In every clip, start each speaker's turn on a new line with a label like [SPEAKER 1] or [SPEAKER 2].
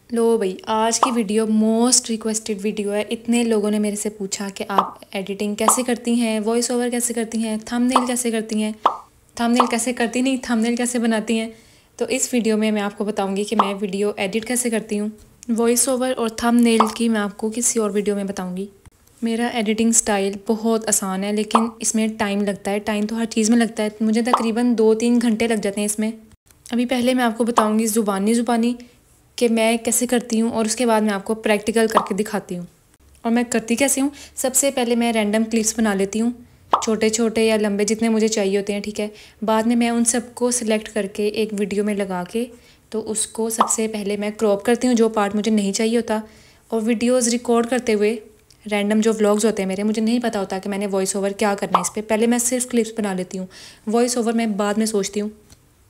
[SPEAKER 1] लो भाई, आज की वीडियो मोस्ट रिक्वेस्टेड वीडियो है। इतने लोगों ने मेरे से पूछा कि आप एडिटिंग कैसे करती हैं, वॉइस ओवर कैसे करती हैं, थंबनेल कैसे करती हैं, थंबनेल कैसे करती नहीं, थंबनेल कैसे बनाती हैं। तो इस वीडियो में मैं आपको बताऊंगी कि मैं वीडियो एडिट कैसे करती हूँ। वॉइस ओवर और थंबनेल की मैं आपको किसी और वीडियो में बताऊँगी। मेरा एडिटिंग स्टाइल बहुत आसान है, लेकिन इसमें टाइम लगता है। टाइम तो हर चीज़ में लगता है। मुझे तकरीबन 2-3 घंटे लग जाते हैं इसमें। अभी पहले मैं आपको बताऊंगी ज़ुबानी कि मैं कैसे करती हूँ, और उसके बाद मैं आपको प्रैक्टिकल करके दिखाती हूँ। और मैं करती कैसे हूँ, सबसे पहले मैं रैंडम क्लिप्स बना लेती हूँ, छोटे छोटे या लंबे जितने मुझे चाहिए होते हैं, ठीक है। बाद में मैं उन सबको सिलेक्ट करके एक वीडियो में लगा के तो उसको सबसे पहले मैं क्रॉप करती हूँ जो पार्ट मुझे नहीं चाहिए होता। और वीडियोज़ रिकॉर्ड करते हुए रैंडम जो व्लॉग्स होते हैं मेरे, मुझे नहीं पता होता कि मैंने वॉइस ओवर क्या करना है इस पर। पहले मैं सिर्फ क्लिप्स बना लेती हूँ, वॉइस ओवर मैं बाद में सोचती हूँ।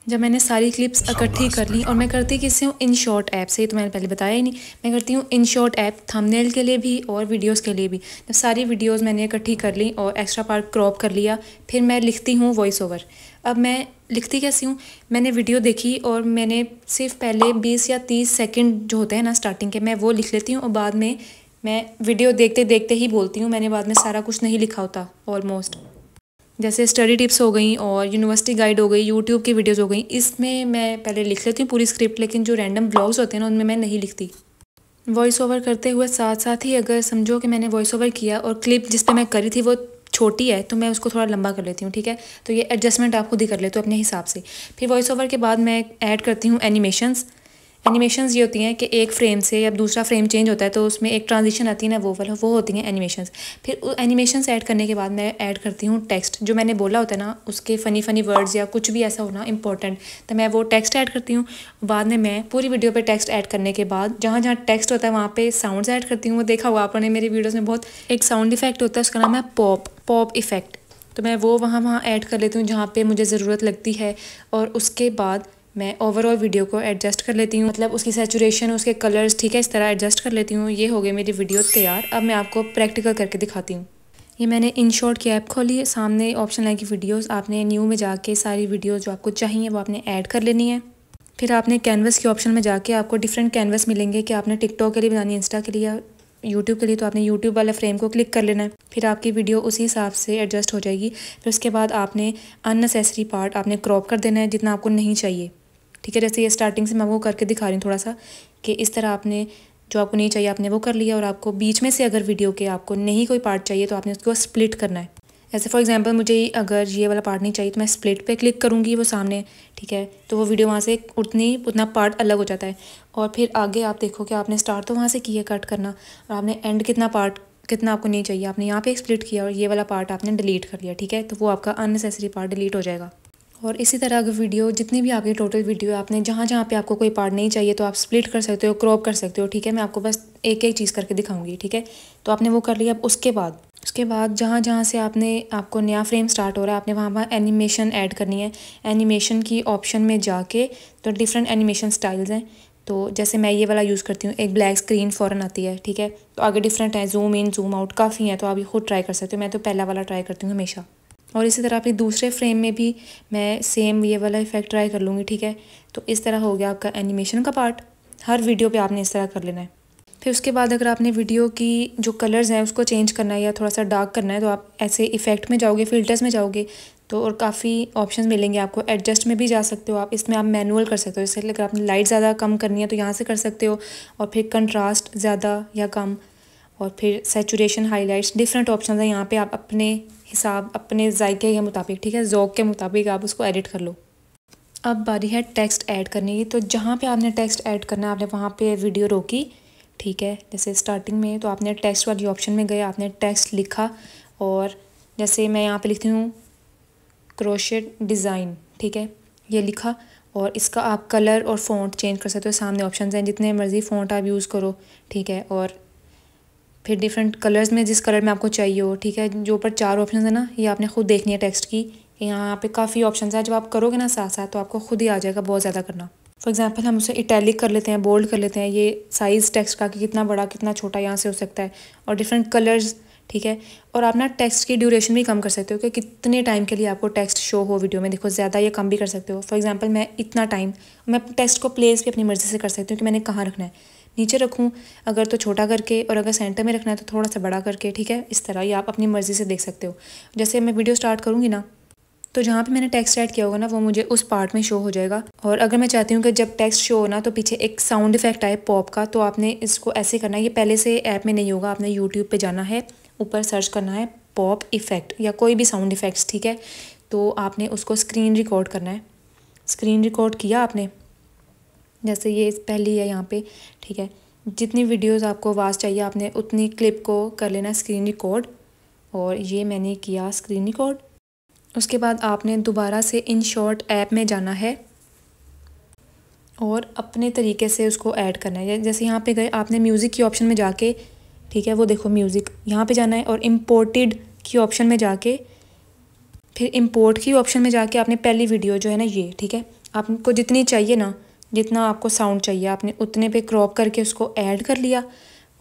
[SPEAKER 1] जब मैंने सारी क्लिप्स इकट्ठी कर ली, और मैं करती किससे हूँ, InShot ऐप से। तो मैंने पहले बताया ही नहीं, मैं करती हूँ InShot ऐप थंबनेल के लिए भी और वीडियोस के लिए भी। जब सारी वीडियोस मैंने इकट्ठी कर ली और एक्स्ट्रा पार्ट क्रॉप कर लिया, फिर मैं लिखती हूँ वॉइस ओवर। अब मैं लिखती कैसी हूँ, मैंने वीडियो देखी और मैंने सिर्फ पहले 20 या 30 सेकंड जो होते हैं ना स्टार्टिंग के, मैं वो लिख लेती हूँ। और बाद में मैं वीडियो देखते देखते ही बोलती हूँ। मैंने बाद में सारा कुछ नहीं लिखा होता ऑलमोस्ट। जैसे स्टडी टिप्स हो गई और यूनिवर्सिटी गाइड हो गई, यूट्यूब की वीडियोस हो गई, इसमें मैं पहले लिख लेती हूँ पूरी स्क्रिप्ट। लेकिन जो रैंडम ब्लॉग्स होते हैं ना, उनमें मैं नहीं लिखती। वॉइस ओवर करते हुए साथ साथ ही अगर समझो कि मैंने वॉइस ओवर किया और क्लिप जिस पे मैं करी थी वो छोटी है, तो मैं उसको थोड़ा लंबा कर लेती हूँ, ठीक है। तो ये एडजस्टमेंट आप खुद ही कर लेते हो अपने हिसाब से। फिर वॉइस ओवर के बाद मैं ऐड करती हूँ एनिमेशंस। एनिमेशंस ये होती हैं कि एक फ्रेम से या दूसरा फ्रेम चेंज होता है तो उसमें एक ट्रांजिशन आती है ना, वो होती हैं एनिमेशंस। फिर एनिमेशंस ऐड करने के बाद मैं ऐड करती हूँ टेक्स्ट। जो मैंने बोला होता है ना, उसके फ़नी फ़नी वर्ड्स या कुछ भी ऐसा होना इंपॉर्टेंट, तो मैं वो टेक्स्ट ऐड करती हूँ। बाद में मैं पूरी वीडियो पे टेक्स्ट ऐड करने के बाद जहाँ जहाँ टेक्स्ट होता है वहाँ पे साउंड्स ऐड करती हूँ। वो देखा हुआ आपने मेरी वीडियोज़ में, बहुत एक साउंड इफेक्ट होता है, उसका नाम है पॉप इफेक्ट। तो मैं वो वहाँ ऐड कर लेती हूँ जहाँ पे मुझे ज़रूरत लगती है। और उसके बाद मैं ओवरऑल वीडियो को एडजस्ट कर लेती हूँ, मतलब उसकी सैचुरेशन, उसके कलर्स, ठीक है, इस तरह एडजस्ट कर लेती हूँ। ये हो गई मेरी वीडियो तैयार। अब मैं आपको प्रैक्टिकल करके दिखाती हूँ। ये मैंने InShot की ऐप खोली है, सामने ऑप्शन आएगी वीडियोस। आपने न्यू में जाके सारी वीडियोस जो आपको चाहिए वो आपने ऐड कर लेनी है। फिर आपने कैनवस के ऑप्शन में जाके आपको डिफरेंट कैनवस मिलेंगे कि आपने टिकटॉक के लिए बनानी है, इंस्टा के लिए या यूट्यूब के लिए, तो आपने यूट्यूब वाले फ्रेम को क्लिक कर लेना है। फिर आपकी वीडियो उसी हिसाब से एडजस्ट हो जाएगी। फिर उसके बाद आपने अननेसेसरी पार्ट आपने क्रॉप कर देना है जितना आपको नहीं चाहिए, ठीक है। जैसे ये स्टार्टिंग से मैं वो करके दिखा रही हूँ थोड़ा सा, कि इस तरह आपने जो आपको नहीं चाहिए आपने वो कर लिया। और आपको बीच में से अगर वीडियो के आपको नहीं कोई पार्ट चाहिए तो आपने उसको स्प्लिट करना है। ऐसे फॉर एग्जांपल मुझे अगर ये वाला पार्ट नहीं चाहिए तो मैं स्प्लिट पे क्लिक करूँगी वो सामने, ठीक है। तो वो वीडियो वहाँ से उतना पार्ट अलग हो जाता है। और फिर आगे आप देखो कि आपने स्टार्ट तो वहाँ से किया कट करना, और आपने एंड कितना आपको नहीं चाहिए आपने यहाँ पे स्प्लिट किया, और ये वाला पार्ट आपने डिलीट कर लिया, ठीक है। तो वो आपका अननेसेसरी पार्ट डिलीट हो जाएगा। और इसी तरह अगर वीडियो जितनी भी आपकी टोटल वीडियो है, आपने जहाँ जहाँ पे आपको कोई पार्ट नहीं चाहिए तो आप स्प्लिट कर सकते हो, क्रॉप कर सकते हो, ठीक है। मैं आपको बस एक एक चीज़ करके दिखाऊंगी, ठीक है। तो आपने वो कर लिया। अब उसके बाद जहाँ जहाँ से आपको नया फ्रेम स्टार्ट हो रहा है, आपने वहाँ एनिमेशन ऐड करनी है। एनिमेशन की ऑप्शन में जाके तो डिफरेंट एनिमेशन स्टाइल्स हैं। तो जैसे मैं ये वाला यूज़ करती हूँ, एक ब्लैक स्क्रीन फ़ौरन आती है, ठीक है। तो आगे डिफरेंट है, जूम इन जूम आउट काफ़ी है, तो आप ये खुद ट्राई कर सकते हो। मैं तो पहला वाला ट्राई करती हूँ हमेशा। और इसी तरह अपने दूसरे फ्रेम में भी मैं सेम ये वाला इफेक्ट ट्राई कर लूँगी, ठीक है। तो इस तरह हो गया आपका एनिमेशन का पार्ट। हर वीडियो पे आपने इस तरह कर लेना है। फिर उसके बाद अगर आपने वीडियो की जो कलर्स हैं उसको चेंज करना है या थोड़ा सा डार्क करना है, तो आप ऐसे इफेक्ट में जाओगे, फिल्टर्स में जाओगे, तो और काफ़ी ऑप्शंस मिलेंगे आपको। एडजस्ट में भी जा सकते हो आप, इसमें आप मैनुअल कर सकते हो। जैसे अगर आपने लाइट ज़्यादा कम करनी है तो यहाँ से कर सकते हो। और फिर कंट्रास्ट ज़्यादा या कम, और फिर सैचुरेशन, हाईलाइट्स, डिफरेंट ऑप्शन हैं यहाँ पे। आप अपने हिसाब, अपने जायके के मुताबिक, ठीक है, ज़ौक़ के मुताबिक आप उसको एडिट कर लो। अब बारी है टेक्स्ट ऐड करने की। तो जहाँ पे आपने टेक्स्ट ऐड करना है, आपने वहाँ पे वीडियो रोकी, ठीक है। जैसे स्टार्टिंग में तो आपने टेक्स्ट वाली ऑप्शन में गए, आपने टेक्स्ट लिखा। और जैसे मैं यहाँ पे लिखती हूँ क्रोशेट डिज़ाइन, ठीक है, ये लिखा। और इसका आप कलर और फ़ॉन्ट चेंज कर सकते हो। सामने ऑप्शन हैं, जितने मर्ज़ी फ़ॉन्ट आप यूज़ करो, ठीक है। और फिर डिफरेंट कलर्स में जिस कलर में आपको चाहिए हो, ठीक है। जो ऊपर 4 ऑप्शन है ना, ये आपने खुद देखनी है टेक्स्ट की। यहाँ पे काफ़ी ऑप्शन है, जब आप करोगे ना साथ साथ तो आपको खुद ही आ जाएगा बहुत ज़्यादा करना। फॉर एग्जांपल हम उसे इटैलिक कर लेते हैं, बोल्ड कर लेते हैं। ये साइज़ टेक्स्ट का कि कितना बड़ा कितना छोटा यहाँ से हो सकता है। और डिफरेंट कलर्स, ठीक है। और आप ना टेक्स्ट की ड्यूरेशन भी कम कर सकते हो कि कितने टाइम के लिए आपको टेक्स्ट शो हो वीडियो में। देखो ज़्यादा या कम भी कर सकते हो। फॉर एग्जांपल मैं इतना टाइम, मैं टेक्स्ट को प्लेस भी अपनी मर्ज़ी से कर सकती हूँ कि मैंने कहाँ रखना है। नीचे रखूँ अगर तो छोटा करके, और अगर सेंटर में रखना है तो थोड़ा सा बड़ा करके, ठीक है। इस तरह ये आप अपनी मर्ज़ी से देख सकते हो। जैसे मैं वीडियो स्टार्ट करूँगी ना, तो जहाँ पे मैंने टेक्स्ट ऐड किया होगा ना वो मुझे उस पार्ट में शो हो जाएगा। और अगर मैं चाहती हूँ कि जब टेक्स्ट शो हो ना तो पीछे एक साउंड इफेक्ट आए पॉप का, तो आपने इसको ऐसे करना है। ये पहले से ऐप में नहीं होगा, आपने यूट्यूब पे जाना है, ऊपर सर्च करना है पॉप इफेक्ट या कोई भी साउंड इफेक्ट्स, ठीक है। तो आपने उसको स्क्रीन रिकॉर्ड करना है। स्क्रीन रिकॉर्ड किया आपने, जैसे ये पहली है यहाँ पे, ठीक है। जितनी वीडियोस आपको आवाज़ चाहिए आपने उतनी क्लिप को कर लेना स्क्रीन रिकॉर्ड, और ये मैंने किया स्क्रीन रिकॉर्ड। उसके बाद आपने दोबारा से इन शॉर्ट ऐप में जाना है और अपने तरीके से उसको ऐड करना है। जैसे यहाँ पे गए आपने म्यूज़िक की ऑप्शन में जाके, ठीक है, वो देखो म्यूज़िक यहाँ पे जाना है, और इम्पोर्टेड की ऑप्शन में जाके, फिर इम्पोर्ट की ऑप्शन में जाके आपने पहली वीडियो जो है ना ये, ठीक है, आपको जितनी चाहिए ना, जितना आपको साउंड चाहिए आपने उतने पे क्रॉप करके उसको ऐड कर लिया।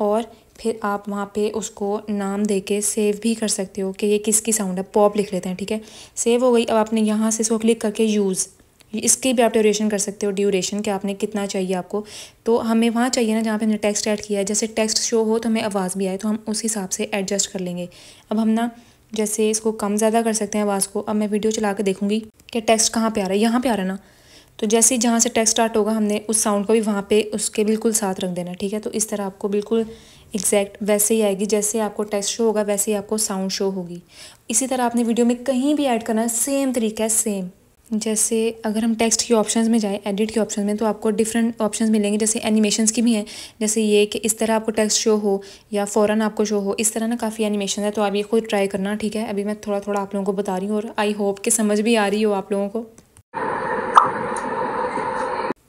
[SPEAKER 1] और फिर आप वहाँ पे उसको नाम देके सेव भी कर सकते हो कि ये किसकी साउंड है, पॉप लिख लेते हैं, ठीक है। सेव हो गई। अब आपने यहाँ से इसको क्लिक करके यूज़, इसकी भी आप ड्यूरेशन कर सकते हो, ड्यूरेशन कि आपने कितना चाहिए आपको। तो हमें वहाँ चाहिए ना जहाँ पे हमने टेक्स्ट ऐड किया है, जैसे टेक्स्ट शो हो तो हमें आवाज़ भी आए, तो हम उस हिसाब से एडजस्ट कर लेंगे। अब हम ना जैसे इसको कम ज़्यादा कर सकते हैं आवाज़ को। अब मैं वीडियो चला के देखूँगी कि टेक्स्ट कहाँ पे आ रहा है, यहाँ पे आ रहा है ना। तो जैसे ही जहाँ से टेक्स्ट स्टार्ट होगा हमने उस साउंड को भी वहाँ पे उसके बिल्कुल साथ रख देना, ठीक है। तो इस तरह आपको बिल्कुल एग्जैक्ट वैसे ही आएगी, जैसे आपको टेक्स्ट शो होगा वैसे ही आपको साउंड शो होगी। इसी तरह आपने वीडियो में कहीं भी ऐड करना है, सेम तरीका है, सेम। जैसे अगर हम टेक्स्ट की ऑप्शंस में जाएं, एडिट के ऑप्शन में, तो आपको डिफरेंट ऑप्शंस मिलेंगे। जैसे एनिमेशंस की भी हैं, जैसे ये कि इस तरह आपको टेक्स्ट शो हो या फ़ौरन आपको शो हो, इस तरह ना काफ़ी एनिमेशन है। तो आप ये खुद ट्राई करना, ठीक है। अभी मैं थोड़ा थोड़ा आप लोगों को बता रही हूँ और आई होप कि समझ भी आ रही हो आप लोगों को।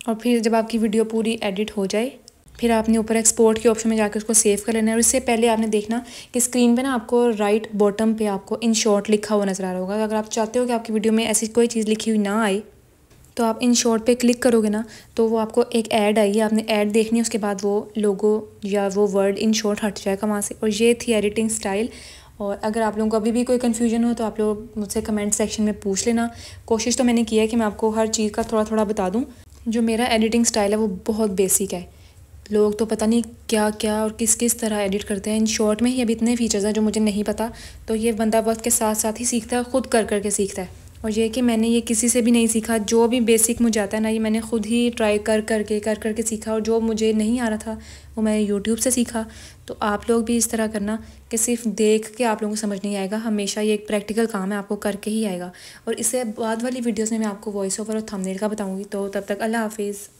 [SPEAKER 1] और फिर जब आपकी वीडियो पूरी एडिट हो जाए, फिर आपने ऊपर एक्सपोर्ट के ऑप्शन में जाकर उसको सेव कर लेना है। और इससे पहले आपने देखना कि स्क्रीन पे ना आपको राइट बॉटम पे आपको इन शॉर्ट लिखा हुआ नज़र आ रहा होगा। अगर आप चाहते हो कि आपकी वीडियो में ऐसी कोई चीज़ लिखी हुई ना आए, तो आप इन शॉर्ट पे क्लिक करोगे ना तो वो आपको एक ऐड आएगी, आपने ऐड देखनी है, उसके बाद वो लोगो या वो वर्ड इन शॉर्ट हट जाएगा वहाँ से। और ये थी एडिटिंग स्टाइल। और अगर आप लोगों को अभी भी कोई कन्फ्यूजन हो तो आप लोग मुझसे कमेंट सेक्शन में पूछ लेना। कोशिश तो मैंने की है कि मैं आपको हर चीज़ का थोड़ा थोड़ा बता दूँ। जो मेरा एडिटिंग स्टाइल है वो बहुत बेसिक है। लोग तो पता नहीं क्या क्या और किस किस तरह एडिट करते हैं। इन शॉर्ट में ही अभी इतने फीचर्स हैं जो मुझे नहीं पता, तो ये बंदा वक्त के साथ साथ ही सीखता है, ख़ुद कर करके सीखता है। और ये कि मैंने ये किसी से भी नहीं सीखा, जो भी बेसिक मुझे आता है ना ये मैंने ख़ुद ही ट्राई कर करके सीखा। और जो मुझे नहीं आ रहा था वो मैंने यूट्यूब से सीखा। तो आप लोग भी इस तरह करना कि सिर्फ देख के आप लोगों को समझ नहीं आएगा, हमेशा ये एक प्रैक्टिकल काम है, आपको करके ही आएगा। और इससे बाद वाली वीडियोज़ में मैं आपको वॉइस ओवर और थंबनेल का बताऊँगी। तो तब तक अल्लाह हाफिज़।